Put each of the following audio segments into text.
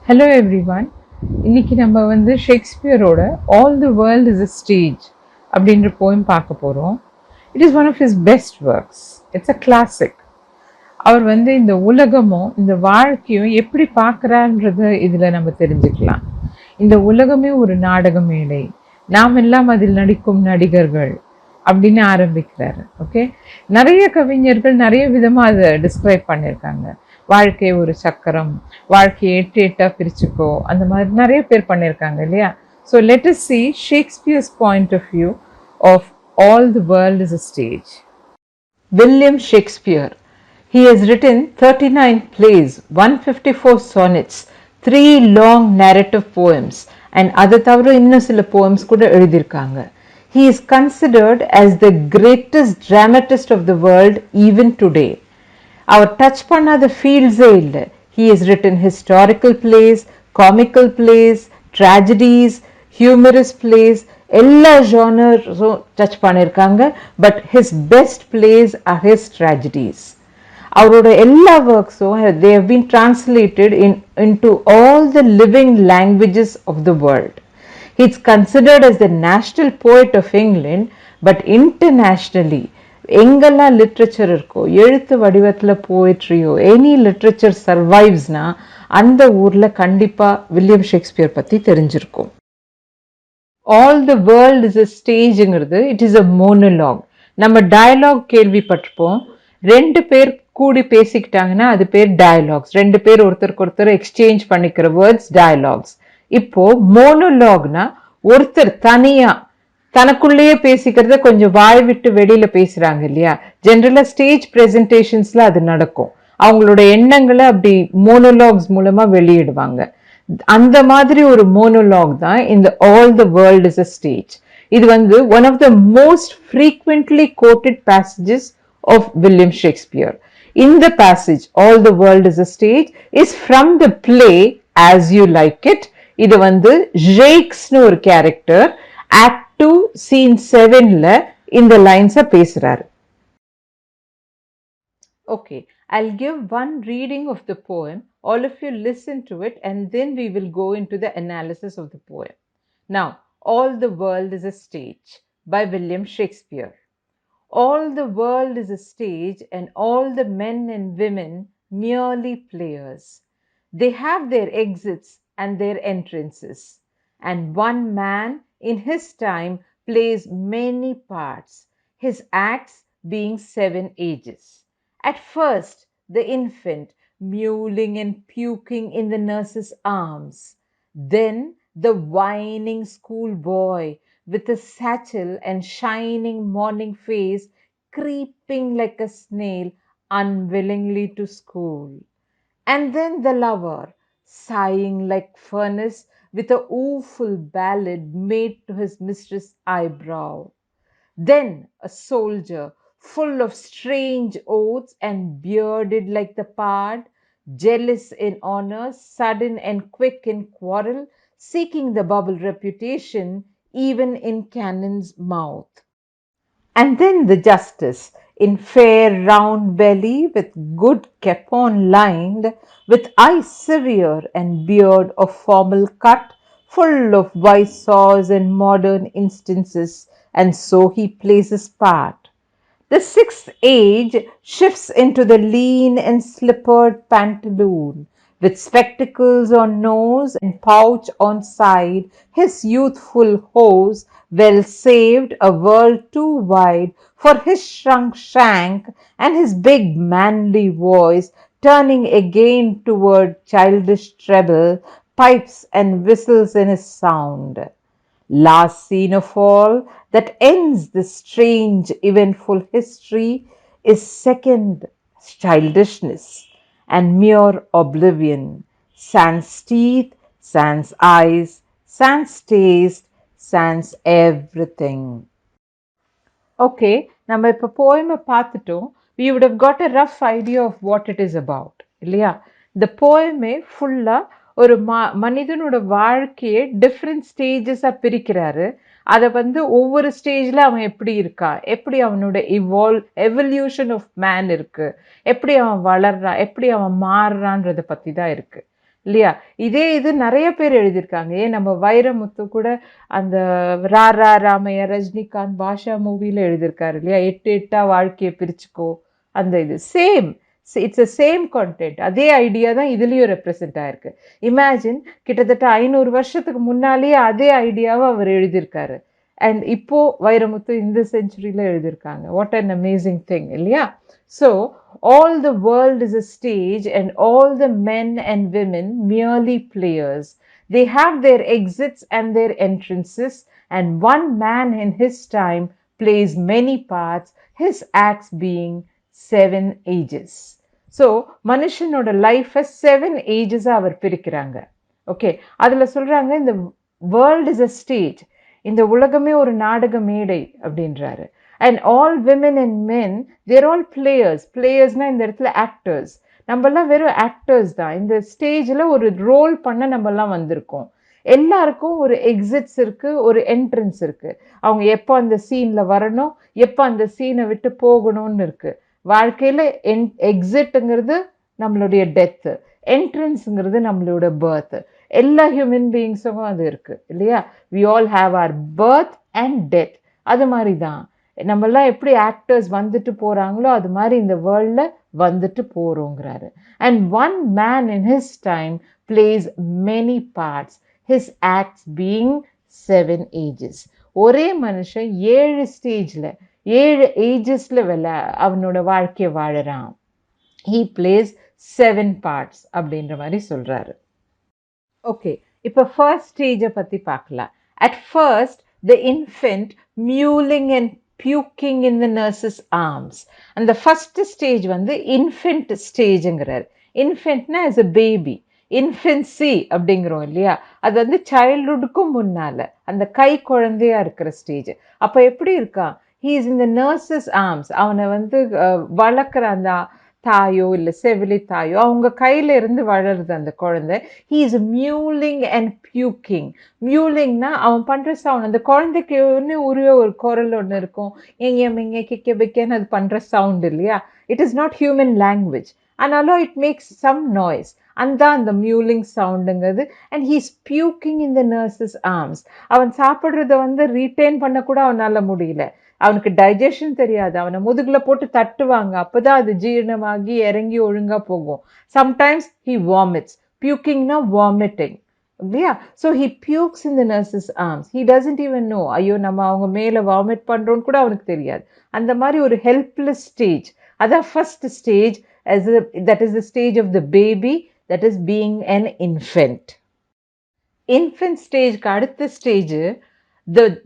Hello everyone. இன்னைக்கு நம்ம வந்து ஷேக்ஸ்பியரோட all the world is a stage அப்படின்ற போயம் பார்க்க போகிறோம். It is one of his best works. It's a classic. அவர் வந்து இந்த உலகமும் இந்த வாழ்க்கையும் எப்படி பார்க்குறான்றத இதில் நம்ம தெரிஞ்சுக்கலாம். இந்த உலகமே ஒரு நாடக மேடை, நாம் எல்லாம் அதில் நடிக்கும் நடிகர்கள் அப்படின்னு ஆரம்பிக்கிறாரு. ஓகே, நிறைய கவிஞர்கள் நிறைய விதமாக அதை டிஸ்கிரைப் பண்ணியிருக்காங்க. வாழ்க்கை ஒரு சக்கரம், வாழ்க்கையை எட்டு எட்டா பிரிச்சுக்கோ, அந்த மாதிரி நிறைய பேர் பண்ணியிருக்காங்க இல்லையா. So let us see Shakespeare's point of view of all the world is a stage. William Shakespeare. He has written 39 plays, 154 sonnets, 3 long narrative poems and அது தவிர இன்னும் சில poems கூட எழுதியிருக்காங்க. He is considered as the greatest dramatist of the world even today. Our touch பண்ணாத ஃபீல்ட்ஸே இல்லை. He has written historical plays, comical plays, tragedies, humorous plays, எல்லா ஜானர்ஸும் touch பண்ணியிருக்காங்க. But his best plays are his tragedies. அவரோட எல்லா ஒர்க்ஸும் they have been translated into all the living languages of the world. He is considered as the national poet of England, but internationally எங்கெல்லாம் literature இருக்கோ, எழுத்து வடிவத்தில் போயிட்ரியோ, any literature சர்வைவ்ஸ்னா அந்த ஊரில் கண்டிப்பாக William Shakespeare பற்றி தெரிஞ்சிருக்கும். All the world is a ஸ்டேஜுங்கிறது இட் இஸ் அ மோனோலாக். நம்ம டயலாக் கேள்விப்பட்டிருப்போம். ரெண்டு பேர் கூடி பேசிக்கிட்டாங்கன்னா அது பேர் டயலாக்ஸ். ரெண்டு பேர் ஒருத்தருக்கு ஒருத்தர் எக்ஸ்சேஞ்ச் பண்ணிக்கிற வேர்ட்ஸ் டயலாக்ஸ். இப்போ மோனோலாக்னா ஒருத்தர் தனியா தனக்குள்ளேயே பேசிக்கிறத கொஞ்சம் வாய் விட்டு வெளியில பேசுறாங்க இல்லையா. ஜென்ரலா ஸ்டேஜ் பிரசன்டேஷன்ஸ்ல அது நடக்கும். அவங்களோட எண்ணங்களை அப்படி மோனோலாக்ஸ் மூலமா வெளியிடுவாங்க. அந்த மாதிரி ஒரு மோனோலாக் தான் இந்த all the world is a stage. இது வந்து one of the most frequently quoted passages of William Shakespeare. இந்த passage all the world is a stage is from the play as you like it. இது வந்து ஜேக்ஸ்னு ஒரு character act 2 scene 7ல இந்த லைன்ஸை பேசுறாரு. Okay, I'll give one reading of the poem. All of you listen to it and then we will go into the analysis of the poem. Now, All the World is a Stage by William Shakespeare. All the world is a stage and all the men and women merely players. They have their exits and their entrances, and one man in his time plays many parts, his acts being 7 ages. At first, the infant mewling and puking in the nurse's arms, then the whining schoolboy with a satchel and shining morning face creeping like a snail unwillingly to school, and then the lover sighing like furnace with a woeful ballad made to his mistress' eyebrow. Then a soldier full of strange oaths and bearded like the pard, jealous in honor, sudden and quick in quarrel, seeking the bubble reputation even in cannon's mouth. And then the justice in fair round belly with good capon lined, with eyes severe and beard of formal cut, full of wise saws and modern instances, and so he plays his part. The 6th age shifts into the lean and slippered pantaloon, with spectacles on nose and pouch on side, his youthful hose, well saved, a world too wide for his shrunk shank, and his big manly voice turning again toward childish treble, pipes and whistles in his sound. Last scene of all that ends this strange eventful history is second childishness and mere oblivion, sans teeth, sans eyes, sans taste, sans everything. Okay, நம்ம இப்போ போயமை பார்த்துட்டோம். We would have got a rough idea of what it is about, இல்லையா? இந்த போயமே ஃபுல்லாக ஒரு மனிதனோட வாழ்க்கையை different ஸ்டேஜஸாக பிரிக்கிறாரு. அதை வந்து ஒவ்வொரு ஸ்டேஜில் அவன் எப்படி இருக்கான், எப்படி அவனோட எவல்யூஷன் ஆஃப் மேன் இருக்கு, எப்படி அவன் வளர்றான், எப்படி அவன் மாறுறான்றதை பற்றி தான் இருக்கு. இல்லையா? இதே இது நெறைய பேர் எழுதியிருக்காங்க. ஏன் நம்ம வைரமுத்து கூட அந்த ரா ரா ராமையா, ரஜினிகாந்த், பாஷா மூவில எழுதியிருக்காரு இல்லையா? எட்டு எட்டா வாழ்க்கைய பிரிச்சுக்கோ. அந்த இது. சேம். It's same content. அதே ஐடியா தான் இதுலயும் ரெப்ரசென்ட் ஆயிருக்கு. இமேஜின் கிட்டத்தட்ட 500 வருஷத்துக்கு முன்னாலேயே அதே ஐடியாவ அவர் எழுதியிருக்காரு. அண்ட் இப்போ வைரமுத்து இந்த செஞ்சுரியில எழுதியிருக்காங்க. வாட் அன் அமேசிங் திங் இல்லையா? So all the world is a stage, and all the men and women merely players. They have their exits and their entrances, and one man in his time plays many parts, his acts being 7 ages. So, மனுஷனோட லைஃபை 7 ages அவர் பிரிக்கிறாங்க. Okay, அதுல சொல்றாங்க இந்த world is a stage, இந்த உலகமே ஒரு நாடக மேடை அப்படின்றாரு. And all women and men they're all players. பிளேயர்ஸ்னா இந்த இடத்துல ஆக்டர்ஸ். நம்மலாம் வெறும் ஆக்டர்ஸ் தான். இந்த ஸ்டேஜில் ஒரு ரோல் பண்ண நம்மலாம் வந்திருக்கோம். எல்லாருக்கும் ஒரு எக்ஸிட்ஸ் இருக்கு, ஒரு என்ட்ரன்ஸ் இருக்கு. அவங்க எப்போ அந்த சீன்ல வரணும், எப்போ அந்த சீனை விட்டு போகணும்னு இருக்கு. வாழ்க்கையில எக்ஸிட்டுங்கிறது நம்மளுடைய டெத்து, என்ட்ரன்ஸுங்கிறது நம்மளோட பர்த். எல்லா ஹியூமன் பீயிங்ஸுக்கும் அது இருக்கு இல்லையா? We all have our birth and death. அது மாதிரி தான் நம்மெல்லாம் எப்படி ஆக்டர்ஸ் வந்துட்டு போறாங்களோ அது மாதிரி இந்த வேர்ல்ட்ல வந்துட்டு போறோங்கிறாரு. And one man in his time plays many parts, his acts being 7 ages. ஒரே மனுஷன் 7 ஸ்டேஜ்ல 7 ஏஜஸ்ல அவனோட வாழ்க்கைய வாழறான். he plays 7 parts அப்படின்ற மாதிரி சொல்றாரு. ஓகே, இப்போ ஃபர்ஸ்ட் ஸ்டேஜை பத்தி பார்க்கலாம். At first the infant mewling and puking in the nurse's arms. அந்த ஃபர்ஸ்ட் ஸ்டேஜ் வந்து இன்ஃபென்ட் ஸ்டேஜ்ங்கிறார். இன்ஃபென்ட்னா as a baby, இன்ஃபென்சி அப்படிங்கிறோம் இல்லையா? அது வந்து சைல்ட்ஹுட்டுக்கும் முன்னால அந்த கை குழந்தையா இருக்கிற ஸ்டேஜ். அப்போ எப்படி இருக்கான்? he is in the nurse's arms. அவனை வந்து வளர்க்குற அந்த தாயோ இல்லை செவிலி தாயோ அவங்க கையில இருந்து வளருது அந்த குழந்தை. he is mewling and puking. மியூலிங்னா அவன் பண்ற சவுண்ட். அந்த குழந்தைக்கு உரிய ஒரு குரல் ஒன்று இருக்கும், எங்க மிங்க கிக்க பிக்கன்னு அது பண்ற சவுண்ட் இல்லையா? It is not human language, ஆனாலும் இட் மேக்ஸ் சம் நாய்ஸ். அந்த மியூலிங் சவுண்டுங்கிறது. And he's puking in the nurse's arms. அவன் சாப்பிட்றத வந்து ரீட்டைன் பண்ண கூட அவனால முடியல. அவனுக்கு டைஜஷன் தெரியாது. அவனை முதுகுல போட்டு தட்டுவாங்க, அப்பதான் அது ஜீரணமாகி இறங்கி ஒழுங்கா போகும். Sometimes he vomits. பியூக்கிங்னா வாமிட்டிங் இல்லையா? So he pukes in the nurse's arms. He doesn't even know, ஐயோ நம்ம அவங்க மேலே வாமிட் பண்ணுறோன்னு கூட அவனுக்கு தெரியாது. அந்த மாதிரி ஒரு ஹெல்ப்லெஸ் ஸ்டேஜ். அதான் first stage. That is the stage of the baby, that is being an infant. Infant ஸ்டேஜ்க்கு அடுத்த stage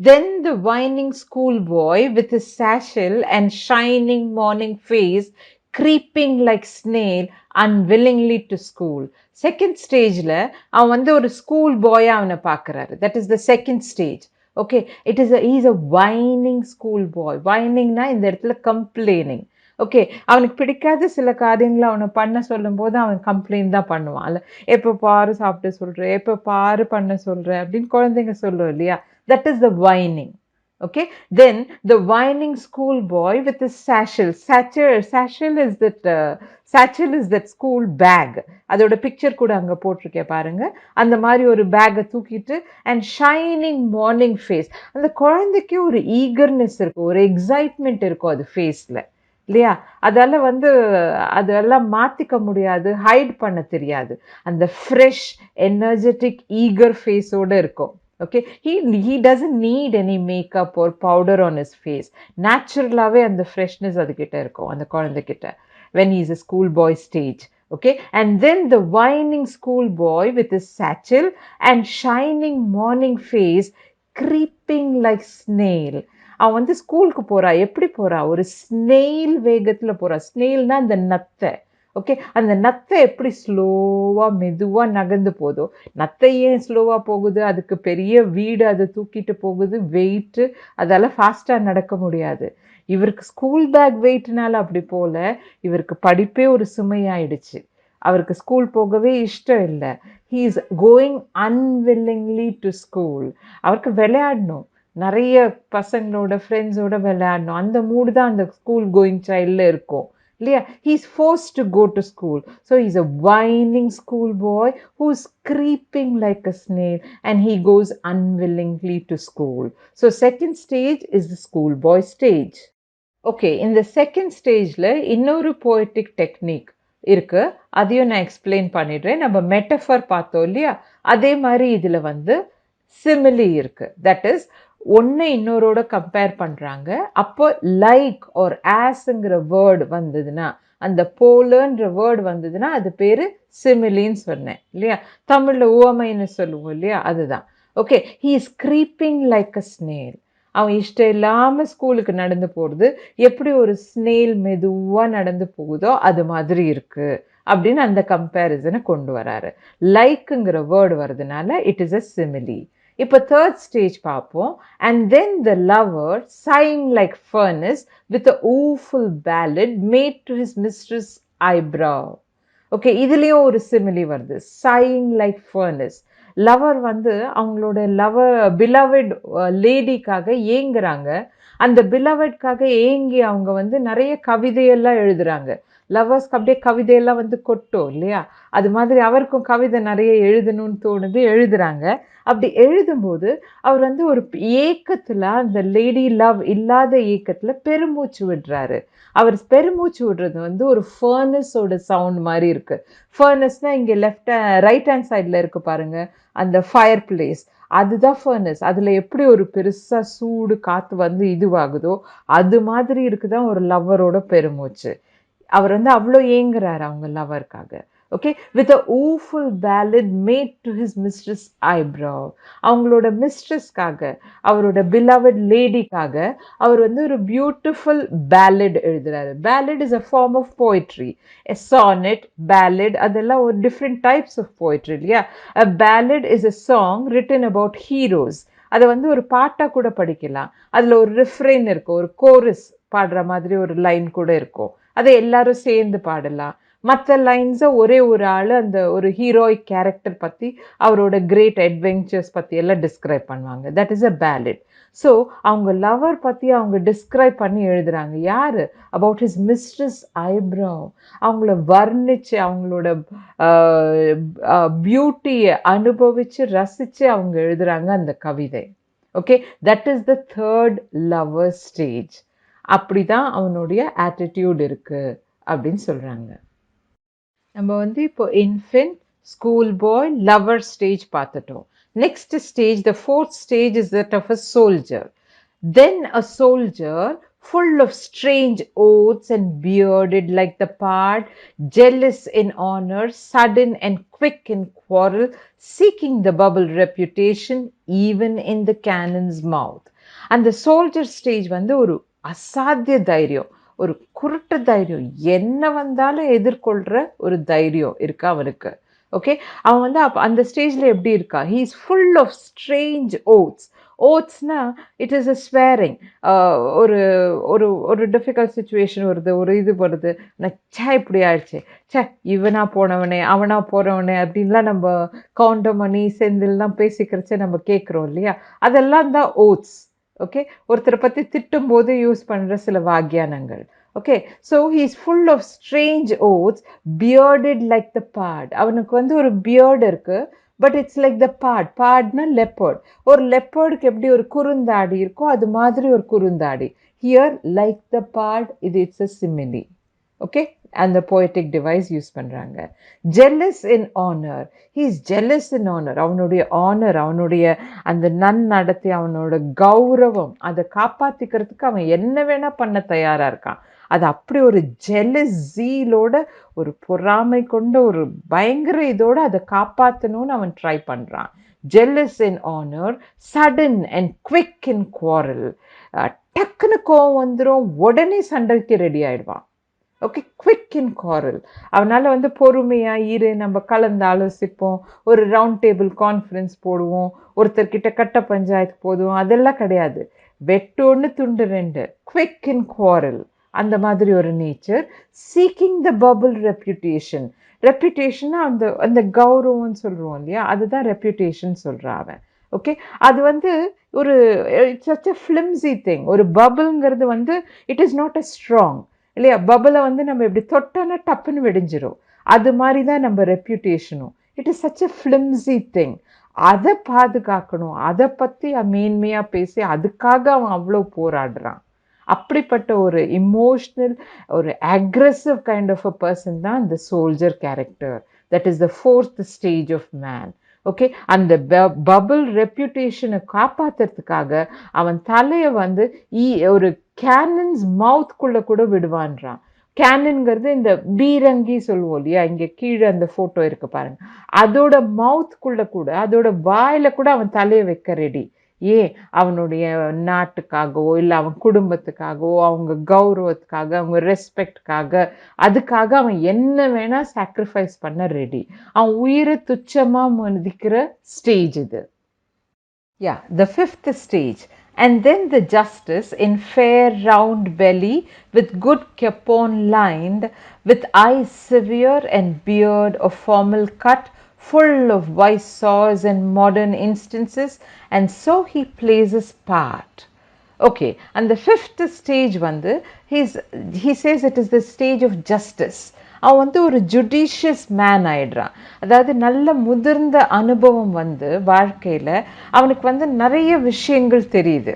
then the whining schoolboy with his satchel and shining morning face creeping like snail unwillingly to school. Second ஸ்டேஜ்ல அவன் வந்து ஒரு school பாயா அவனை பார்க்கறாரு. That is the second stage. Okay, it is is a whining school boy. வைனிங்னா இந்த இடத்துல கம்ப்ளைனிங். ஓகே, அவனுக்கு பிடிக்காத சில காரியங்களை அவனை பண்ண சொல்லும் போது அவன் கம்ப்ளைண்ட் தான் பண்ணுவான். அல்ல எப்போ பாரு சாப்பிட்டு சொல்ற, எப்போ பாரு பண்ண சொல்ற அப்படின்னு குழந்தைங்க சொல்லும் இல்லையா? That is the whining. Okay, then the whining schoolboy with his satchel. Satchel is that school bag. அதோட பிக்சர் கூட அங்க போட்டிருக்கேன் பாருங்க. அந்த மாதிரி ஒரு பேக்கை தூக்கிட்டு and shining morning face. அந்த குழந்தைக்கு ஒரு ஈகர்னஸ் இருக்கும், ஒரு எக்ஸைட்மெண்ட் இருக்கும் அது ஃபேஸ்ல இல்லையா? அதெல்லாம் மாத்திக்க முடியாது, ஹைட் பண்ண தெரியாது. அந்த ஃப்ரெஷ் எனர்ஜெட்டிக் ஈகர் ஃபேஸோட இருக்கும். Okay, he doesn't need any makeup or powder on his face. Naturally and the freshness அதுகிட்ட இருக்கும் அந்த குழந்தைகிட்ட when he is a schoolboy stage. Okay, and then the whining schoolboy with his satchel and shining morning face creeping like snail. அவன் வந்து ஸ்கூலுக்கு போறா. எப்படி போறா? ஒரு ஸ்னெயில் வேகத்துல போறா. ஸ்னெயில்னா அந்த நத்தை. ஓகே, அந்த நத்தை எப்படி ஸ்லோவா மெதுவா நகர்ந்து போதோ, நத்தை ஏன் ஸ்லோவா போகுது? அதுக்கு பெரிய வீடு அதை தூக்கிட்டு போகுது, வெயிட்டு, அதால ஃபாஸ்டா நடக்க முடியாது. இவருக்கு ஸ்கூல் பேக் வெயிட்னால அப்படி போல, இவருக்கு படிப்பே ஒரு சுமையாயிடுச்சு. அவருக்கு ஸ்கூல் போகவே இஷ்டம் இல்லை. He is going unwillingly to school. அவருக்கு விளையாடணும், நிறைய பசங்களோட ஃப்ரெண்ட்ஸோட விளையாடணும். அந்த மூடு தான் அந்த ஸ்கூல் கோயிங் சைல்ட்ல இருக்கும். இல்லையா? He's forced to go to school. So he's a whining schoolboy who's creeping like a snail and he goes unwillingly to school. So second stage is the schoolboy stage. Okay, இந்த second ஸ்டேஜில் இன்னொரு poetic technique இருக்கு, அதையும் நான் explain பண்ணிடுறேன். நம்ம metaphor பார்த்தோம் இல்லையா, அதே மாதிரி இதில் வந்து சிமிலி இருக்கு. தட் இஸ் ஒன்று இன்னொரோட கம்பேர் பண்ணுறாங்க. அப்போ லைக் ஒரு ஆஸ்ங்கிற வேர்டு வந்ததுன்னா, அந்த போலன்ற வேர்டு வந்ததுன்னா அது பேர் சிமிலின்னு சொன்னேன் இல்லையா? தமிழில் உவமைன்னு சொல்லுவோம் இல்லையா, அதுதான். Okay, he is creeping like a snail. அவன் இஷ்டம் இல்லாமல் ஸ்கூலுக்கு நடந்து போகிறது எப்படி ஒரு ஸ்னேல் மெதுவாக நடந்து போகுதோ அது மாதிரி இருக்கு அப்படின்னு அந்த கம்பேரிசனை கொண்டு வராரு. லைக்குங்கிற வேர்டு வர்றதுனால இட் இஸ் அ சிமிலி. இப்போ தேர்ட் ஸ்டேஜ் பார்ப்போம். And then the lower sighing like furnace with a woeful ballad made to his mistress eyebrow. Okay, இதுலேயும் ஒரு சிமிலி வருது, sighing like furnace. லவர் வந்து அவங்களோட பிலவட் லேடிக்காக ஏங்குறாங்க. அந்த பிலவட்காக ஏங்கி அவங்க வந்து நிறைய கவிதையெல்லாம் எழுதுறாங்க. லவர்ஸ்க்கு அப்படியே கவிதையெல்லாம் வந்து கொட்டும் இல்லையா, அது மாதிரி அவருக்கும் கவிதை நிறைய எழுதணும்னு தோணுது, எழுதுறாங்க. அப்படி எழுதும்போது அவர் வந்து ஒரு ஏக்கத்தில், அந்த லேடி லவ் இல்லாத ஏக்கத்தில் பெருமூச்சு விடுறாரு. அவர் பெருமூச்சு விடுறது வந்து ஒரு ஃபர்னஸோட சவுண்ட் மாதிரி இருக்கு. ஃபர்னஸ்னா இங்கே ரைட் ஹேண்ட் சைடில் இருக்கு பாருங்க, அந்த ஃபயர் பிளேஸ், அதுதான் ஃபர்னஸ். அதில் எப்படி ஒரு பெருசாக சூடு காற்று வந்து இதுவாகுதோ அது மாதிரி இருக்குதான் ஒரு லவ்வரோட பெருமூச்சு. அவர் வந்து அவ்வளோ ஏங்குறாரு அவங்க லவருக்காக. Okay, with a woeful ballad made to his mistress eyebrow. அவங்களோட மிஸ்ட்ரஸ்க்காக, அவரோட பிலவட் லேடிக்காக அவர் வந்து ஒரு பியூட்டிஃபுல் பேலட் எழுதுறாரு. Ballad is a form of poetry. A sonnet, ballad, அதெல்லாம் ஒரு டிஃப்ரெண்ட் டைப்ஸ் ஆஃப் போய்ட்ரி இல்லையா? A ballad is a song written about heroes. அதை வந்து ஒரு பாட்டாக கூட படிக்கலாம். அதில் ஒரு ரிஃப்ரெயின் இருக்கும், ஒரு கோரஸ் பாடுற மாதிரி ஒரு லைன் கூட இருக்கும். அதை எல்லாரும் சேர்ந்து பாடலாம். மற்ற லைன்ஸை ஒரே ஒரு ஆள் அந்த ஒரு ஹீரோயிக் கேரக்டர் பற்றி, அவரோட கிரேட் அட்வென்ச்சர்ஸ் பற்றி எல்லாம் டிஸ்கிரைப் பண்ணுவாங்க. That is a ballad. So அவங்க லவர் பற்றி அவங்க டிஸ்கிரைப் பண்ணி எழுதுறாங்க. யார்? About his mistress eyebrow. அவங்கள வர்ணித்து, அவங்களோட பியூட்டியை அனுபவித்து ரசித்து அவங்க எழுதுறாங்க அந்த கவிதை. Okay, that is the third lover stage. அப்படி தான் அவனுடைய ஆட்டிடியூட் இருக்கு அப்படின்னு சொல்கிறாங்க. நம்ம வந்து இப்போ infant, school boy, lover stage பார்த்துட்டோம். Next stage, the fourth stage is that of a soldier. Then a soldier, full of strange oaths and bearded like the pard, jealous in honor, sudden and quick in quarrel, seeking the bubble reputation even in the cannon's mouth. அந்த soldier stage வந்து ஒரு அசாத்திய தைரியம், ஒரு குருட்டு தைரியம், என்ன வந்தாலும் எதிர்கொள்கிற ஒரு தைரியம் இருக்கு அவனுக்கு. ஓகே, அவன் வந்து அந்த ஸ்டேஜில் எப்படி இருக்கா? He is full of strange oaths. ஓட்ஸ்னா இட் இஸ் அ ஸ்வேரிங். ஒரு ஒரு ஒரு டிஃபிகல்ட் சுச்சுவேஷன் வருது, ஒரு இது வருது, சே இப்படி ஆயிடுச்சு, சே இவனா போனவனே, அவனா போனவனே அப்படின்லாம் நம்ம கவுண்டமணி செந்தில்லாம் பேசிக்கிறச்சே நம்ம கேட்குறோம் இல்லையா? அதெல்லாம் தான் ஓட்ஸ். ஓகே, ஒருத்தரை பற்றி திட்டும் போது யூஸ் பண்ணுற சில வாக்கியானங்கள். Okay, so he is full of strange oaths, bearded like the pard. அவனுக்கு வந்து ஒரு பியர்டு இருக்கு, but it's like the pard. பார்ட்னா லெப்பர்ட். ஒரு லெப்பர்டுக்கு எப்படி ஒரு குறுந்தாடி இருக்கோ அது மாதிரி ஒரு குறுந்தாடி. Here like the pard, it's a simile. Okay, அந்த போய்டிக் டிவைஸ் யூஸ் பண்ணுறாங்க. Jealous in honour. He is jealous in honour. அவனுடைய ஆனர், அவனுடைய அந்த நன்னடத்தை, அவனோட கௌரவம், அதை காப்பாற்றிக்கிறதுக்கு அவன் என்ன வேணால் பண்ண தயாராக இருக்கான். அது அப்படி ஒரு ஜெலஸ் ஜீலோட, ஒரு பொறாமை கொண்ட ஒரு பயங்கர இதோட அதை காப்பாற்றணும்னு அவன் ட்ரை பண்ணுறான். Jealous in honour, sudden and quick in quarrel. டக்குன்னு கோவம் வந்துடும், உடனே சண்டைக்கு ரெடி ஆயிடுவான். ஓகே, குவிக் இன் குவாரல். அவனால் வந்து பொறுமையாக இரு, நம்ம கலந்து ஆலோசிப்போம், ஒரு ரவுண்ட் டேபிள் கான்ஃபரன்ஸ் போடுவோம், ஒருத்தர்கிட்ட கட்ட பஞ்சாயத்து போடுவோம், அதெல்லாம் கிடையாது. வெட்டு ஒன்று துண்டு ரெண்டு. குவிக் இன் குவாரல், அந்த மாதிரி ஒரு nature. Seeking the bubble reputation. ரெப்யூட்டேஷன்னா அந்த அந்த கௌரவம்னு சொல்கிறோம் இல்லையா, அதுதான் ரெப்யூட்டேஷன் சொல்கிறான் அவன். ஓகே, அது வந்து ஒரு it's such a flimsy thing. ஒரு பபிள்ங்கிறது வந்து it is not a strong. இல்லையா? பபுளை வந்து நம்ம இப்படி தொட்டோன்னா டப்புன்னு வெடிஞ்சிரும். அது மாதிரி தான் நம்ம ரெப்யூட்டேஷனும். It is such a flimsy thing. அதை பாதுகாக்கணும், அதை பற்றி மேன்மையா பேசி அதுக்காக அவன் அவ்வளோ போராடுறான். அப்படிப்பட்ட ஒரு இமோஷனல், ஒரு aggressive kind of a person தான் இந்த soldier character. That is the fourth stage of man. Okay, அந்த பபிள் ரெப்யூட்டேஷனை காப்பாத்துறதுக்காக அவன் தலையை வந்து ஒரு கேனன்ஸ் மவுத்குள்ள கூட விடுவான்றான். கேனன்ங்கிறது இந்த பீரங்கி சொல்லுவோம் இல்லையா, இங்க கீழே அந்த போட்டோ இருக்கு பாருங்க, அதோட மவுத்குள்ள கூட, அதோட வாயில கூட அவன் தலையை வைக்க ரெடி. ஏன்? அவனுடைய நாட்டுக்காகவோ இல்லை அவன் குடும்பத்துக்காகவோ அவங்க கௌரவத்துக்காக அவங்க ரெஸ்பெக்ட்காக, அதுக்காக அவன் என்ன வேணா சாக்ரிஃபைஸ் பண்ண ரெடி. அவன் உயிரை துச்சமா மதிக்கிற ஸ்டேஜ் இது. Yeah, the fifth stage. And then the justice in fair round belly, with good capon lined, with eyes severe and beard of formal cut, full of wise saws and modern instances, and so he plays his part. Okay, and the fifth stage வந்து he says it is the stage of justice. அவன் வந்து ஒரு judicious man ஆயிடுறான். அதாவது நல்ல முதிர்ந்த அனுபவம் வந்து வாழ்க்கையில அவனுக்கு வந்து நிறைய விஷயங்கள் தெரியுது.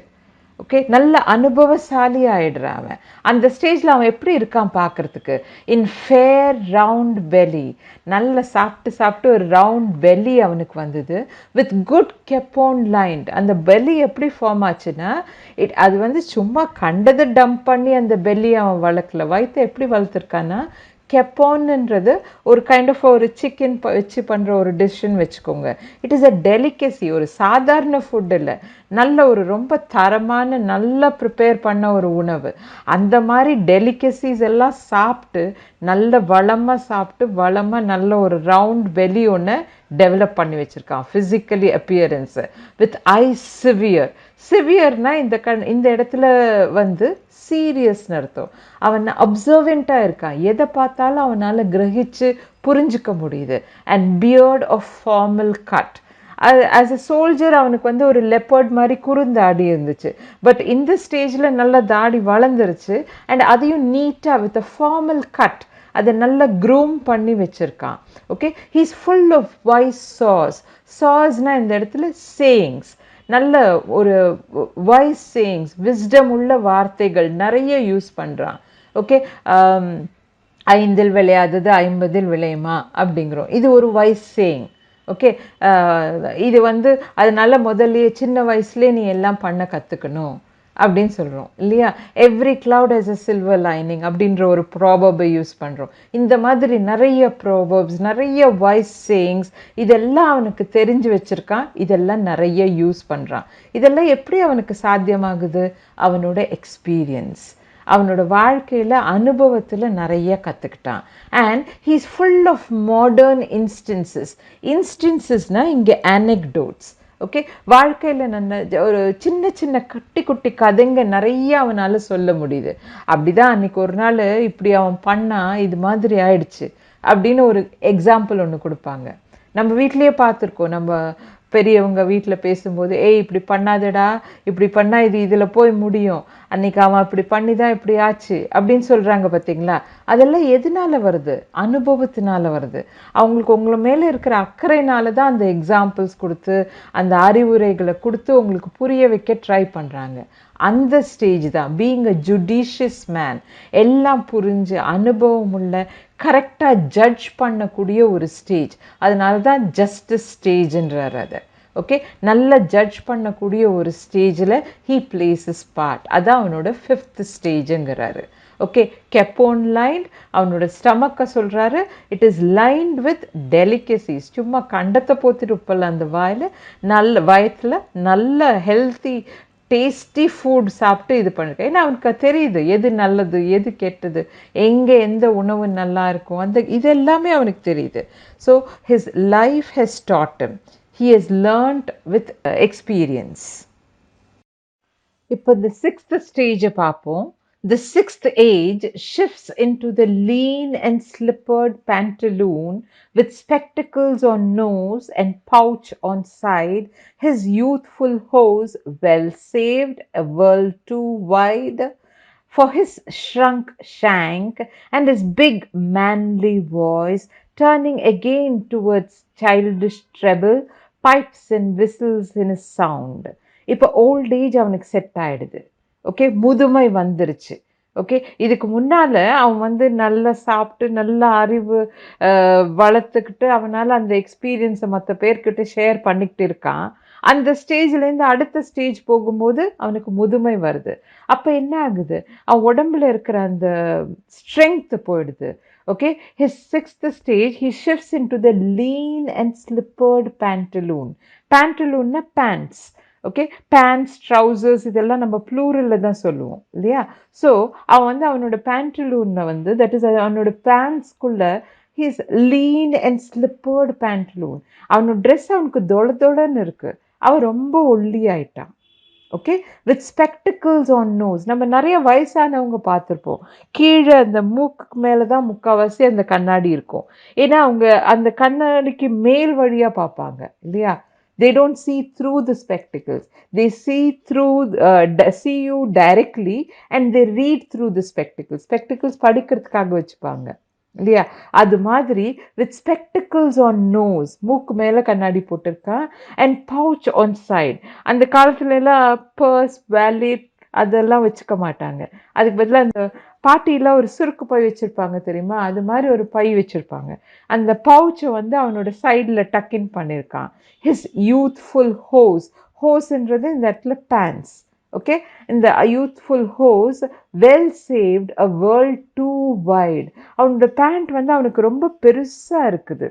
ஓகே, நல்ல அனுபவசாலி ஆயிடுறான் அவன். அந்த ஸ்டேஜ்ல அவன் எப்படி இருக்கான் பார்க்கறதுக்கு? இன் ஃபேர் ரவுண்ட் பெலி, நல்ல சாப்பிட்டு சாப்பிட்டு ஒரு ரவுண்ட் பெலி அவனுக்கு வந்தது. வித் குட் கெப்போன் லைன்ட், அந்த பெலி எப்படி ஃபார்ம் ஆச்சுன்னா, அது வந்து சும்மா கண்டதை டம்ப் பண்ணி அந்த பெல்லி அவன் வளர்க்கல. வயிற்று எப்படி வளர்த்துருக்கான்னா, கெப்பான்ன்றது ஒரு கைண்ட் ஆஃப் ஒரு சிக்கன் வச்சு பண்ணுற ஒரு டிஷ்ஷுன்னு வச்சுக்கோங்க. இட் இஸ் அ டெலிகசி, ஒரு சாதாரண ஃபுட் இல்லை, நல்ல ஒரு ரொம்ப தரமான நல்லா ப்ரிப்பேர் பண்ண ஒரு உணவு. அந்த மாதிரி டெலிகசிஸ் எல்லாம் சாப்பிட்டு நல்ல வளமாக சாப்பிட்டு வளமாக நல்ல ஒரு ரவுண்ட் பெலி ஒன்று டெவலப் பண்ணி வச்சுருக்கான். Physically appearance with eyes severe. சிவியர்னா இந்த இடத்துல வந்து சீரியஸ்னு அர்த்தம். அவன் அப்சர்வெண்ட்டாக இருக்கான், எதை பார்த்தாலும் அவனால் கிரகிச்சு புரிஞ்சுக்க முடியுது. And beard of formal cut. As a soldier அவனுக்கு வந்து ஒரு லெப்பர்ட் மாதிரி குறுந்தாடி இருந்துச்சு. பட் இந்த ஸ்டேஜில் நல்ல தாடி வளர்ந்துருச்சு. அண்ட் அதையும் நீட்டாக வித் அ ஃபார்மல் கட் அதை நல்லா க்ரூம் பண்ணி வச்சுருக்கான். Okay, he's full of wise saws. சாஸ்னா இந்த இடத்துல சேயிங்ஸ், நல்ல ஒரு வைஸ் சேயிங்ஸ், விஸ்டம் உள்ள வார்த்தைகள் நிறைய யூஸ் பண்ணுறான். ஓகே, ஐந்தில் விளையாதது ஐம்பதில் விளையுமா அப்படிங்கிறோம், இது ஒரு வைஸ் சேயிங். ஓகே, இது வந்து அதனால முதல்லையே சின்ன வயசுலேயே நீ எல்லாம் பண்ண கற்றுக்கணும் அப்படின்னு சொல்கிறோம் இல்லையா. Every cloud has a silver lining அப்படின்ற ஒரு ப்ராபர்பை யூஸ் பண்ணுறோம். இந்த மாதிரி நிறைய ப்ராபர்ப்ஸ், நிறைய வாய்ஸ் சேயிங்ஸ், இதெல்லாம் அவனுக்கு தெரிஞ்சு வச்சுருக்கான். இதெல்லாம் நிறைய யூஸ் பண்ணுறான். இதெல்லாம் எப்படி அவனுக்கு சாத்தியமாகுது? அவனோட எக்ஸ்பீரியன்ஸ், அவனோட வாழ்க்கையில் அனுபவத்தில் நிறைய கற்றுக்கிட்டான். And he's full of modern instances. இன்ஸ்டன்சஸ்னால் இங்கே அனெக்டோட்ஸ். ஓகே, வாழ்க்கையில் ஒரு சின்ன சின்ன குட்டி குட்டி கதைங்க நிறைய அவனால் சொல்ல முடியுது. அப்படிதான் அன்னைக்கு ஒரு நாள் இப்படி அவன் பண்ணா இது மாதிரி ஆயிடுச்சு அப்படின்னு ஒரு எக்ஸாம்பிள் ஒன்று கொடுப்பாங்க. நம்ம வீட்லேயே பார்த்துருக்கோம், நம்ம பெரியவங்க வீட்டில் பேசும்போது, ஏய் இப்படி பண்ணாதடா, இப்படி பண்ணால் இது இதில் போய் முடியும், அன்னைக்கு அவன் அப்படி பண்ணி தான் இப்படி ஆச்சு அப்படின்னு சொல்கிறாங்க பார்த்தீங்களா. அதெல்லாம் எதனால வருது? அனுபவத்தினால வருது. அவங்களுக்கு உங்களை மேலே இருக்கிற அக்கறையினால தான் அந்த எக்ஸாம்பிள்ஸ் கொடுத்து அந்த அறிவுரைகளை கொடுத்து உங்களுக்கு புரிய வைக்க ட்ரை பண்ணுறாங்க. அந்த ஸ்டேஜ் தான் பீயிங் அ ஜுடிஷியஸ் மேன். எல்லாம் புரிஞ்சு அனுபவம் உள்ள கரெக்டாக ஜட்ஜ் பண்ணக்கூடிய ஒரு ஸ்டேஜ். அதனால தான் ஜஸ்டிஸ் ஸ்டேஜ்ன்றார் அதை. ஓகே, நல்ல ஜட்ஜ் பண்ணக்கூடிய ஒரு ஸ்டேஜில் ஹீ பிளேஸ் இஸ் பார்ட். அதான் அவனோட ஃபிஃப்த் ஸ்டேஜுங்கிறாரு. ஓகே, கெப்போன் லைன், அவனோட ஸ்டமக்கை சொல்கிறாரு, it is lined with delicacies. சும்மா கண்டத்தை போத்திட்டு உப்பல அந்த வாயில், நல்ல வயத்தில் நல்ல ஹெல்த்தி டேஸ்டி ஃபுட் சாப்பிட்டு இது பண்ணிருக்கேன். ஏன்னா அவனுக்கு தெரியுது எது நல்லது எது கெட்டது, எங்கே எந்த உணவு நல்லா இருக்கும், அந்த இது எல்லாமே அவனுக்கு தெரியுது. So his life has taught him. He has learnt with experience. இப்போ the sixth stage பார்ப்போம். The sixth age shifts into the lean and slippered pantaloon with spectacles on nose and pouch on side, his youthful hose well saved, a world too wide, for his shrunk shank and his big manly voice, turning again towards childish treble, pipes and whistles in his sound. இப்போ old age அவனுக்கு set ஆயிடுது. Okay, முதுமை வந்துருச்சு. Okay, இதுக்கு முன்னால அவன் வந்து நல்லா சாப்பிட்டு நல்ல அறிவு வளர்த்துக்கிட்டு அவனால அந்த எக்ஸ்பீரியன்ஸை மற்ற பேர்கிட்ட ஷேர் பண்ணிக்கிட்டு இருக்கான். அந்த ஸ்டேஜ்லேருந்து அடுத்த ஸ்டேஜ் போகும்போது அவனுக்கு முதுமை வருது. அப்போ என்ன ஆகுது, அவன் உடம்புல இருக்கிற அந்த ஸ்ட்ரென்த் போயிடுது. Okay, his sixth stage, he shifts into the lean and slippered pantaloon. Pantaloon pants. Okay, pants trousers இதெல்லாம் நம்ம ப்ளூரலில் தான் சொல்லுவோம் இல்லையா? ஸோ அவன் வந்து அவனோட பேண்டலூனில் வந்து தட் இஸ் அவனோட பேண்ட்ஸ்குள்ள he's lean and slippered pantaloon. அவனோட ட்ரெஸ் அவனுக்கு தொளன்னு இருக்கு. அவன் ரொம்ப ஒல்லியாயிட்டான். Okay, with spectacles on nose. நம்ம நிறைய வயசானவங்க பார்த்துருப்போம், கீழே அந்த மூக்கு மேலே தான் முக்கால்வாசி அந்த கண்ணாடி இருக்கும். ஏன்னா அவங்க அந்த கண்ணாடிக்கு மேல் வழியாக பார்ப்பாங்க இல்லையா? They don't see through the spectacles. They see through, see you directly and they read through the spectacles. Spectacles படிக்கிறதுக்காக வச்சுப்பாங்க இல்லையா? அது மாதிரி வித் ஸ்பெக்டிக்கல்ஸ் ஆன் நோஸ், மூக்கு மேலே கண்ணாடி போட்டிருக்கான், அண்ட் பவுச் ஆன் சைட். அந்த காலத்துல எல்லாம் பர்ஸ் வேலெட் அதெல்லாம் வச்சுக்க மாட்டாங்க. அதுக்கு பதிலாக அந்த பாட்டிலாம் ஒரு சுருக்கு பை வச்சிருப்பாங்க தெரியுமா? அது மாதிரி ஒரு பை வச்சிருப்பாங்க. அந்த பவுச்சை வந்து அவனோட சைடில் டக்கின் பண்ணியிருக்கான். ஹிஸ் யூத்ஃபுல் ஹோஸ், ஹோஸ்ன்றது இந்த இடத்துல பேண்ட்ஸ். ஓகே, இந்த youthful hose well saved a world too wide. அவனோட பேண்ட் வந்து அவனுக்கு ரொம்ப பெருசா இருக்குது.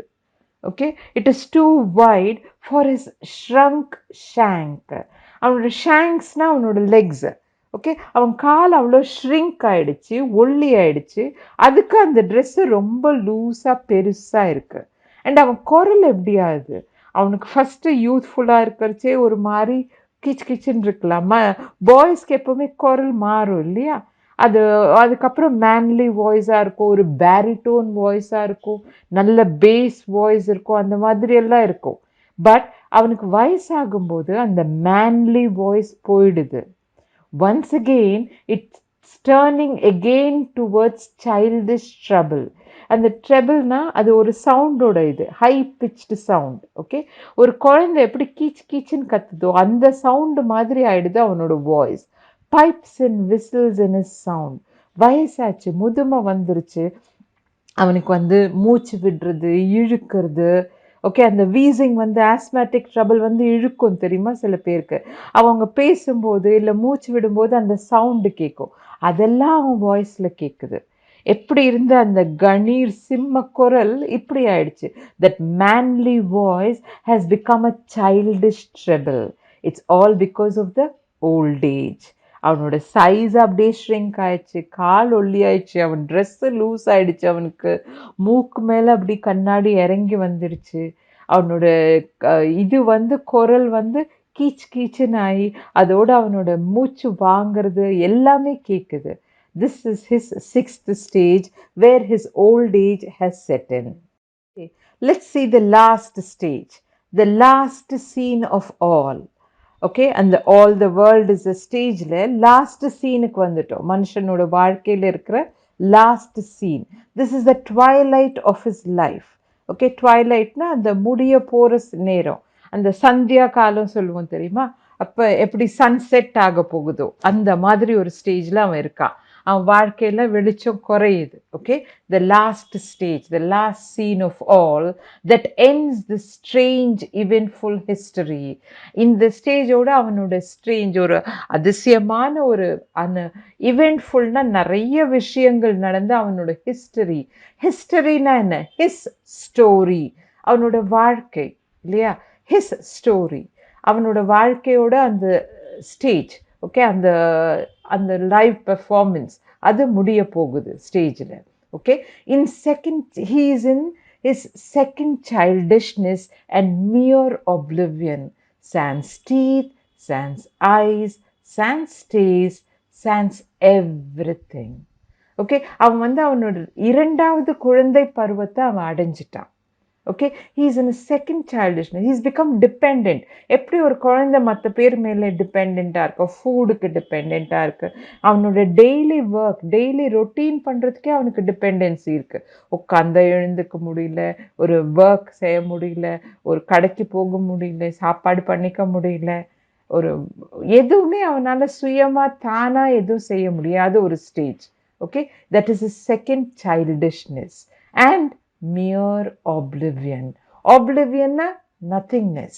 Okay, it is too wide for his shrunk shank. அவனோட ஷேங்க்ஸ்னா அவனோட லெக்ஸ். ஓகே, அவன் கால் அவ்வளோ ஷ்ரிங்க் ஆயிடுச்சு, ஒல்லி ஆயிடுச்சு. அதுக்கு அந்த ட்ரெஸ்ஸு ரொம்ப லூஸாக பெருசாக இருக்கு. அண்ட் அவன் குரல் எப்படி ஆகுது, அவனுக்கு ஃபஸ்ட்டு யூத்ஃபுல்லாக இருக்கிறச்சே ஒரு மாதிரி கிச் கிச்சின்னு இருக்கலாம். பாய்ஸ்க்கு எப்போவுமே குரல் மாறும் இல்லையா? அதுக்கப்புறம் மேன்லி வாய்ஸாக இருக்கும், ஒரு பேரிட்டோன் வாய்ஸாக இருக்கும், நல்ல பேஸ் வாய்ஸ் இருக்கும், அந்த மாதிரி எல்லாம் இருக்கும். பட் அவனுக்கு வயசாகும்போது அந்த மேன்லி வாய்ஸ் போயிடுது. Once again, it's turning again towards childish treble. அந்த ட்ரெபிள்னா அது ஒரு சவுண்டோட இது, ஹை பிச்டு சவுண்ட். ஓகே, ஒரு குழந்தை எப்படி கீச் கீச்சுன்னு கத்துதோ அந்த சவுண்டு மாதிரி ஆயிடுது அவனோட voice. Pipes and whistles in is sound. வயசாச்சு, முதுமை வந்துருச்சு, அவனுக்கு வந்து மூச்சு விடுறது, இழுக்கிறது. ஓகே, அந்த வீசிங் வந்து ஆஸ்மேட்டிக் ட்ரபிள் வந்து இழுக்கும் தெரியுமா சில பேருக்கு. அவங்க பேசும்போது இல்லை மூச்சு விடும்போது அந்த சவுண்டு கேட்கும். அதெல்லாம் அவன் வாய்ஸில் கேட்குது. எப்படி இருந்த அந்த கணீர் சிம்ம குரல் இப்படி ஆயிடுச்சு. That manly voice has become a childish treble. It's all because of the old age. அவனோட சைஸ் அப்படியே ஷ்ரிங்க் ஆயிடுச்சு, கால் ஒல்லி ஆயிடுச்சு, அவன் ட்ரெஸ்ஸு லூஸ் ஆயிடுச்சு, அவனுக்கு மூக்கு மேலே அப்படி கண்ணாடி இறங்கி வந்துடுச்சு. அவனோட இது வந்து குரல் வந்து கீச் கீச்சுன்னு ஆகி அதோட அவனோட மூச்சு வாங்கிறது எல்லாமே கேட்குது. This is his sixth stage where his old age has set in. Okay, let's see the last stage, the last scene of all. Okay, அந்த all the world is a ஸ்டேஜில் லாஸ்ட் சீனுக்கு வந்துட்டோம். மனுஷனோட வாழ்க்கையில் இருக்கிற last scene. This is the twilight of his life. Okay, ட்வைலைட்னா அந்த முடிய போகிற நேரம், அந்த சந்தியா காலம் சொல்லுவோம் தெரியுமா? அப்போ எப்படி சன்செட் ஆக போகுதோ அந்த மாதிரி ஒரு ஸ்டேஜில் அவன் இருக்கான். அவன் வாழ்க்கையில் வெளிச்சம் குறையுது. Okay, the last stage, the last scene of all that ends the strange eventful history. இந்த ஸ்டேஜோட அவனோட ஸ்ட்ரேஞ்ச் ஒரு அதிசயமான ஒரு இவென்ட்ஃபுல்னா நிறைய விஷயங்கள் நடந்து அவனோட ஹிஸ்டரி. ஹிஸ்டரினா என்ன? ஹிஸ் ஸ்டோரி, அவனோட வாழ்க்கை இல்லையா? ஹிஸ் ஸ்டோரி, அவனோட வாழ்க்கையோட அந்த ஸ்டேஜ். ஓகே, அந்த அந்த லைவ் பெர்ஃபார்மன்ஸ் அது முடிய போகுது ஸ்டேஜில். Okay, in second he is in his second childishness and mere oblivion. Sans teeth, sans eyes, sans taste, sans everything. Okay, அவன் வந்து அவனோட இரண்டாவது குழந்தை பருவத்தை அவன் அடைஞ்சிட்டான். Okay, he is in second childishness, he's become depend. எப்படி ஒரு குழந்தை மற்ற பேர் மேலே டிபெண்ட்டாக இருக்கு, ஃபுட்டுக்கு டிபெண்ட்டாக இருக்கு, அவனோட டெய்லி ஒர்க் டெய்லி ரொட்டீன் பண்ணுறதுக்கே அவனுக்கு டிபெண்டன்சி இருக்குது. உட்காந்து எழுந்துக்க முடியல, ஒரு ஒர்க் செய்ய முடியல, ஒரு கடைக்கு போக முடியல, சாப்பாடு பண்ணிக்க முடியல, ஒரு எதுவுமே அவனால் சுயமாக தானாக எதுவும் செய்ய முடியாத ஒரு stage. Okay, that is a second childishness and mere oblivion. Oblivionனா nothingness.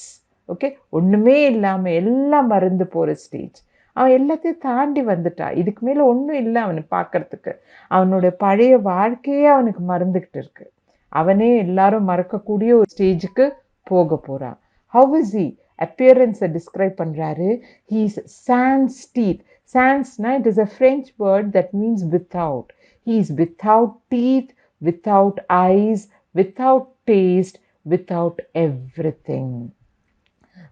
Okay, ஒண்ணுமே இல்லாம எல்லாம் மறந்து போற ஸ்டேஜ். அவன் எல்லாத்தையும் தாண்டி வந்துட்டான், இதுக்கு மேல ஒன்றும் இல்லை அவனை பார்க்கறதுக்கு. அவனோட பழைய வாழ்க்கையே அவனுக்கு மறந்துகிட்டு இருக்கு. அவனே எல்லாரும் மறக்கக்கூடிய ஒரு ஸ்டேஜுக்கு போக போறான். How is he? அப்பியரன்ஸை டிஸ்கிரைப் பண்றாரு. He is sans teeth. Sansனா it is a French word that means without. He is without teeth, without eyes, without taste, without everything.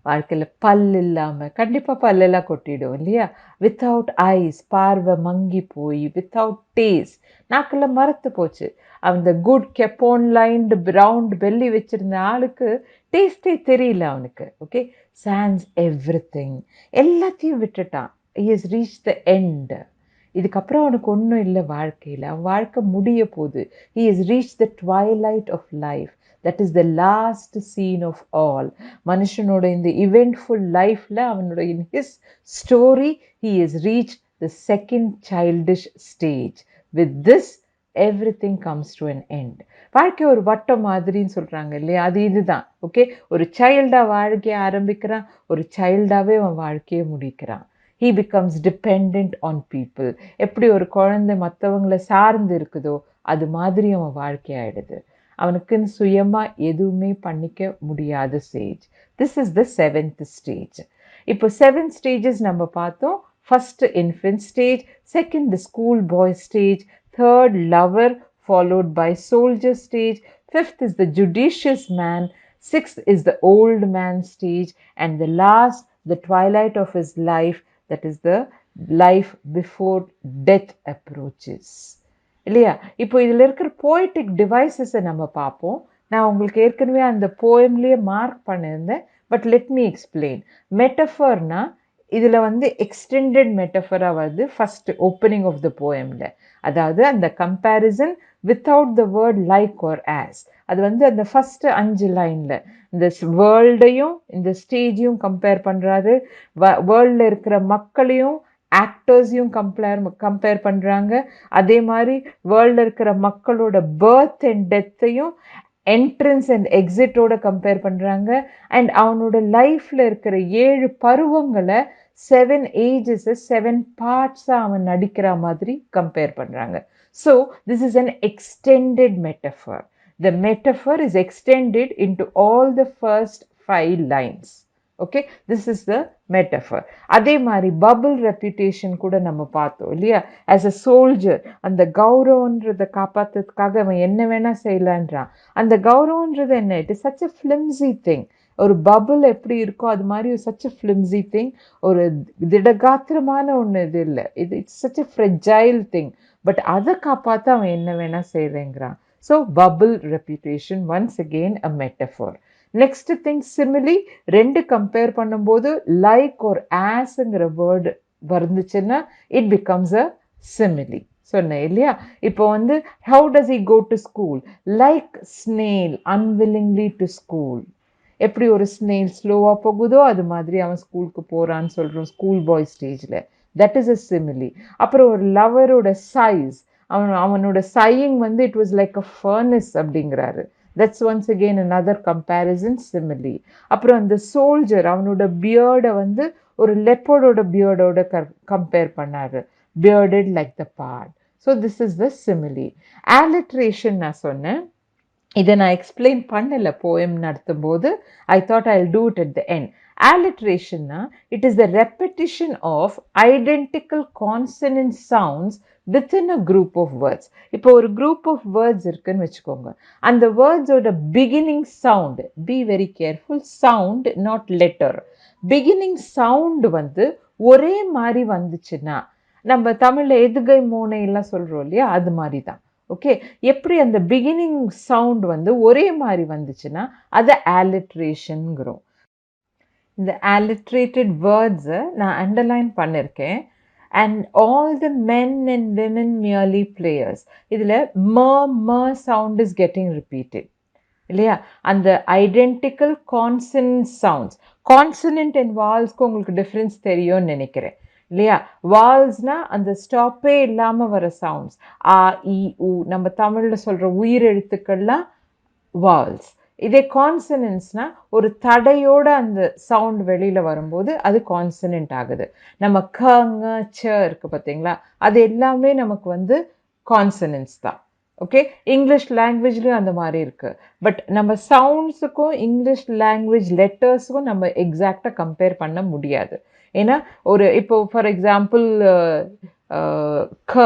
வாழ்க்கையில் பல் இல்லாமல் கண்டிப்பாக பல்லெல்லாம் கொட்டிடும் இல்லையா? வித்தவுட் ஐஸ், பார்வை மங்கி போய், வித்தவுட் டேஸ்ட், நாக்கில் மரத்து போச்சு. அந்த குட் கெப்போன் லைன்டு ரவுண்ட் பெல்லி வச்சிருந்த ஆளுக்கு டேஸ்டே தெரியல அவனுக்கு. ஓகே, சான்ஸ் எவ்ரிதிங், எல்லாத்தையும் விட்டுட்டான். he has reached the end. இதுக்கப்புறம் அவனுக்கு ஒன்றும் இல்லை வாழ்க்கையில், அவன் வாழ்க்கை முடிய போகுது. he has reached the twilight of life. that is the last scene of all. மனுஷனோட இந்த eventful lifeல அவனோட in his story he has reached the second childish stage. with this everything comes to an end. வாழ்க்கை ஒரு வட்டம் மாதிரின்னு சொல்றாங்க இல்லையா? அது இதுதான். ஓகே, ஒரு சைல்டா வாழ்க்கையை ஆரம்பிக்கிறான், ஒரு சைல்டாவே அவன் வாழ்க்கையை முடிக்கிறான். he becomes dependent on people. எப்படி ஒரு குழந்தை மற்றவங்களை சார்ந்து இருக்குதோ அது மாதிரி அவன் வாழ்க்கை ஆயிடுது. அவனுக்குன்னு சுயமா எதுவுமே பண்ணிக்க முடியாத stage. This is the 7th stage. இப்போ 7 ஸ்டேஜஸ் நம்ம பார்த்தோம். First infant stage, second school boy stage, third lover followed by soldier stage, fifth is the judicious man, sixth is the old man stage, and the last, the twilight of his life, that is the life before death approaches. இல்லையா? இப்போ இதில் இருக்கிற poetic டிவைசஸை நம்ம பார்ப்போம். நான் உங்களுக்கு ஏற்கனவே அந்த போயம்லேயே மார்க் பண்ணியிருந்தேன், பட் லெட் மீ எக்ஸ்பிளைன். மெட்டஃபர்னா இதில் வந்து எக்ஸ்டெண்டட் மெட்டஃபராக வருது ஃபர்ஸ்ட் ஓப்பனிங் ஆஃப் த போயமில். அதாவது அந்த comparison without the word like or as, அது வந்து அந்த ஃபர்ஸ்ட் 5 லைனில் இந்த வேர்ல்டையும் இந்த ஸ்டேஜையும் கம்பேர் பண்ணுறாரு. வேர்ல்டில் இருக்கிற மக்களையும் ஆக்டர்ஸையும் கம்பேர் பண்ணுறாங்க. அதே மாதிரி வேர்ல்டில் இருக்கிற மக்களோட பர்த் அண்ட் டெத்தையும் என்ட்ரன்ஸ் அண்ட் எக்ஸிட்டோட கம்பேர் பண்ணுறாங்க. அண்ட் அவனோட லைஃப்பில் இருக்கிற 7 பருவங்களை 7 ஏஜஸை 7 பார்ட்ஸாக அவன் நடிக்கிற மாதிரி கம்பேர் பண்ணுறாங்க. So this is an extended metaphor. The metaphor is extended into all the first 5 lines. Okay, this is the metaphor. அதே மாதிரி பபிள் ரெப்யூட்டேஷன் கூட நம்ம பார்த்தோம் இல்லையா? ஆஸ் அ சோல்ஜர் அந்த கௌரவன்றதை காப்பாற்றுறதுக்காக அவன் என்ன வேணா செய்யலான்றான். அந்த கௌரவன்றது என்ன? It is such a flimsy thing. ஒரு பபுள் எப்படி இருக்கோ அது மாதிரி ஒரு சச் அ ஃபிலிம்ஸி திங், ஒரு திடகாத்திரமான ஒன்று இது இல்லை, இது it's such a fragile thing. But அதை காப்பாற்ற அவன் என்ன வேணா செய்யறேங்கிறான். So bubble reputation once again a metaphor. Next thing simile, ரெண்டு கம்பேர் பண்ணும்போது லைக் ஒரு ஆஸ்ங்கிற வேர்டு வந்துச்சுன்னா இட் பிகம்ஸ் அ சிமிலி. சொன்னேன் இல்லையா? இப்போ வந்து how does he go to school? Like snail unwillingly to school. எப்படி ஒரு ஸ்னேல் ஸ்லோவாக போகுதோ அது மாதிரி அவன் ஸ்கூலுக்கு போகிறான்னு சொல்கிறோம் ஸ்கூல் பாய் ஸ்டேஜில். தட் இஸ் அ சிமிலி. அப்புறம் ஒரு லவரோட சைஸ், அவனோட சையிங் வந்து it was like a furnace அப்படிங்கிறாரு. That's once again another comparison simile. அப்புறம் அந்த சோல்ஜர் அவனோட பியர்டை வந்து ஒரு லெப்பர்டோட பியர்டோட கம்பேர் பண்ணாரு. Bearded like the part. So this is the simile. alliteration நான் சொன்னேன், இதை நான் எக்ஸ்பிளைன் பண்ணலை போயம் நடத்தும் போது. I thought I will do it at the end. alliteration-னா it is the repetition of identical consonant sounds within a group of words. இப்போ ஒரு group of words இருக்குன்னு வச்சுக்கோங்க. அந்த வேர்ட்ஸோட beginning sound, be very careful, sound not letter. Beginning sound வந்து ஒரே மாதிரி வந்துச்சுன்னா, நம்ம தமிழ்ல எதுகை மோனை எல்லாம் சொல்றோம் இல்லையா, அது மாதிரி தான். ஓகே, எப்படி அந்த பிகினிங் சவுண்ட் வந்து ஒரே மாதிரி வந்துச்சுன்னா அதை alliterationங்கிறோம். இந்த alliterated வேர்ட்ஸை நான் அண்டர்லைன் பண்ணியிருக்கேன். And all the men and women merely players, இதில் சவுண்ட் இஸ் கெட்டிங் ரிப்பீட்டட் இல்லையா? அந்த identical consonant sounds, consonant and வால்ஸ்க்கு உங்களுக்கு டிஃப்ரென்ஸ் தெரியும்னு நினைக்கிறேன் இல்லையா? வால்ஸ்னா அந்த ஸ்டாப்பே இல்லாமல் வர சவுண்ட்ஸ், ஆ இ உ, நம்ம தமிழில் சொல்கிற உயிர் எழுத்துக்கள்லாம் வால்ஸ். இதே கான்சனன்ட்ஸ்னா ஒரு தடையோட அந்த சவுண்ட் வெளியில் வரும்போது அது கான்சனன்ட் ஆகுது. நம்ம கங்க ச இருக்கு பார்த்தீங்களா, அது எல்லாமே நமக்கு வந்து கான்சனன்ட்ஸ் தான். ஓகே, இங்கிலீஷ் லாங்குவேஜ்லேயும் அந்த மாதிரி இருக்குது. பட் நம்ம சவுண்ட்ஸுக்கும் இங்கிலீஷ் லாங்குவேஜ் லெட்டர்ஸுக்கும் நம்ம எக்ஸாக்டாக கம்பேர் பண்ண முடியாது. ஏன்னா ஒரு இப்போ ஃபார் எக்ஸாம்பிள் க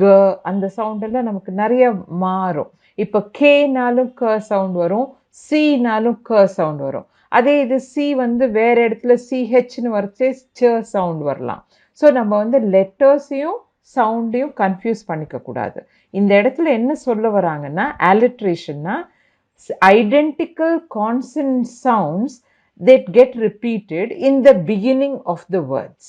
க அந்த சவுண்டெல்லாம் நமக்கு நிறைய மாறும். இப்போ கேனாலும் க சவுண்ட் வரும், சினாலும் க சவுண்ட் வரும். அதே இது சி வந்து வேற இடத்துல சிஹெச்னு வரைச்சே ச சவுண்ட் வரலாம். ஸோ நம்ம வந்து லெட்டர்ஸையும் சவுண்டையும் கன்ஃபியூஸ் பண்ணிக்க கூடாது. இந்த இடத்துல என்ன சொல்ல வராங்கன்னா, alliterationனா identical consonant sounds that get repeated in the beginning of the words.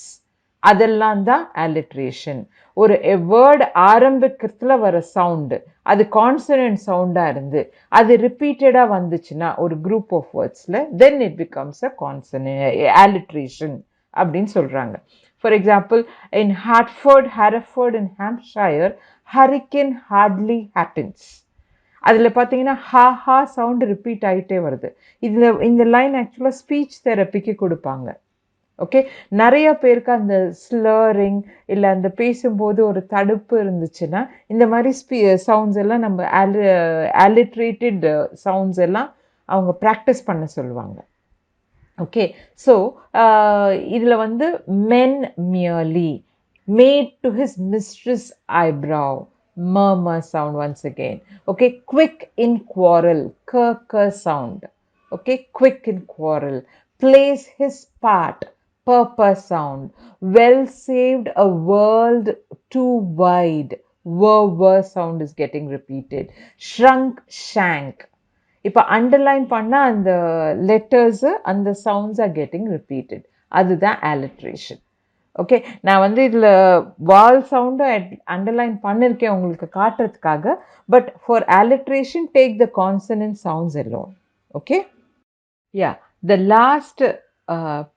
அதெல்லாம் தான் alliteration. ஒரு வேர்ட் ஆரம்பிக்கிறதுல வர சவுண்டு அது கான்சனன்ட் சவுண்டாக இருந்து அது ரிப்பீட்டடாக வந்துச்சுன்னா ஒரு குரூப் ஆஃப் வேர்ட்ஸில், then it becomes a alliteration அப்படின்னு சொல்கிறாங்க. For example, in Hereford and Hampshire, hurricane hardly happens. அதில் பார்த்தீங்கன்னா ஹா ஹா சவுண்டு ரிப்பீட் ஆகிட்டே வருது. இதில் இந்த லைன் ஆக்சுவலாக ஸ்பீச் தெரப்பிக்கு கொடுப்பாங்க. ஓகே, நிறைய பேருக்கு அந்த ஸ்லரிங் இல்லை அந்த பேசும்போது ஒரு தடுப்பு இருந்துச்சுன்னா இந்த மாதிரி சவுண்ட்ஸ் எல்லாம் நம்ம alliterated சவுண்ட்ஸ் எல்லாம் அவங்க ப்ராக்டிஸ் பண்ண சொல்லுவாங்க. ஓகே, ஸோ இதில் வந்து மென் merely made to his mistress eyebrow, murmur sound once again. Okay, quick in quarrel, k sound. Okay, quick in quarrel, plays his part, purpose sound. Well saved a world too wide, ver sound is getting repeated. Shrunk, shank. இப்போ underline பண்ணால் அந்த letters அந்த sounds are getting repeated. அதுதான் alliteration. Okay, நான் வந்து இதில் வால் சவுண்டை underline பண்ணியிருக்கேன் உங்களுக்கு காட்டுறதுக்காக. But for alliteration take the consonant sounds alone. Okay, yeah, the last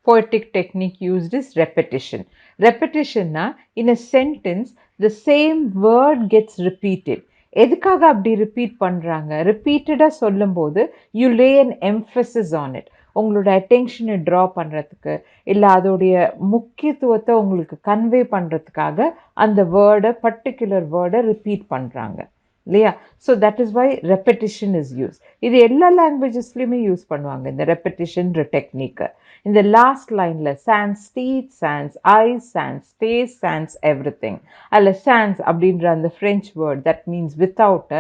poetic technique used is repetition. Repetitionனா in a sentence the same word gets repeated. எதுக்காக அப்படி ரிப்பீட் பண்ணுறாங்க? ரிப்பீட்டடாக சொல்லும்போது you lay an emphasis on it. உங்களோட அட்டென்ஷனை draw பண்ணுறதுக்கு இல்லை அதோடைய முக்கியத்துவத்தை உங்களுக்கு கன்வே பண்ணுறதுக்காக அந்த வேர்டை பர்டிகுலர் வேர்டை ரிப்பீட் பண்ணுறாங்க இல்லையா? So that is why repetition is use. இது எல்லா லாங்குவேஜஸ்லையுமே யூஸ் பண்ணுவாங்க இந்த ரெப்படிஷன்ற டெக்னிக்கை. இந்த லாஸ்ட் லைனில் sans teeth, sans eyes, sans taste, sans everything, அதில் சான்ஸ் அப்படின்ற அந்த French word that means without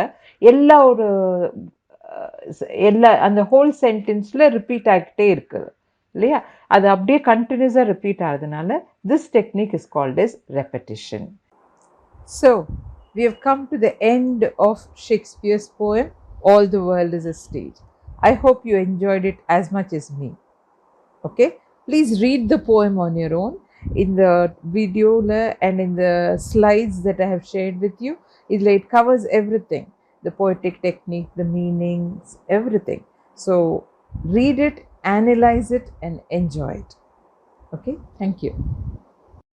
எல்லா அந்த ஹோல் சென்டென்ஸில் ரிப்பீட் ஆகிட்டே இருக்குது இல்லையா? அது அப்படியே கண்டினியூஸாக ரிப்பீட் ஆகுதுனால this technique is called as repetition. So we have come to the end of Shakespeare's poem All the World is a Stage. I hope you enjoyed it as much as me. Okay, please read the poem on your own. In the video and in the slides that I have shared with you, it covers everything, the poetic technique, the meanings, everything. So read it, analyze it and enjoy it. Okay, thank you.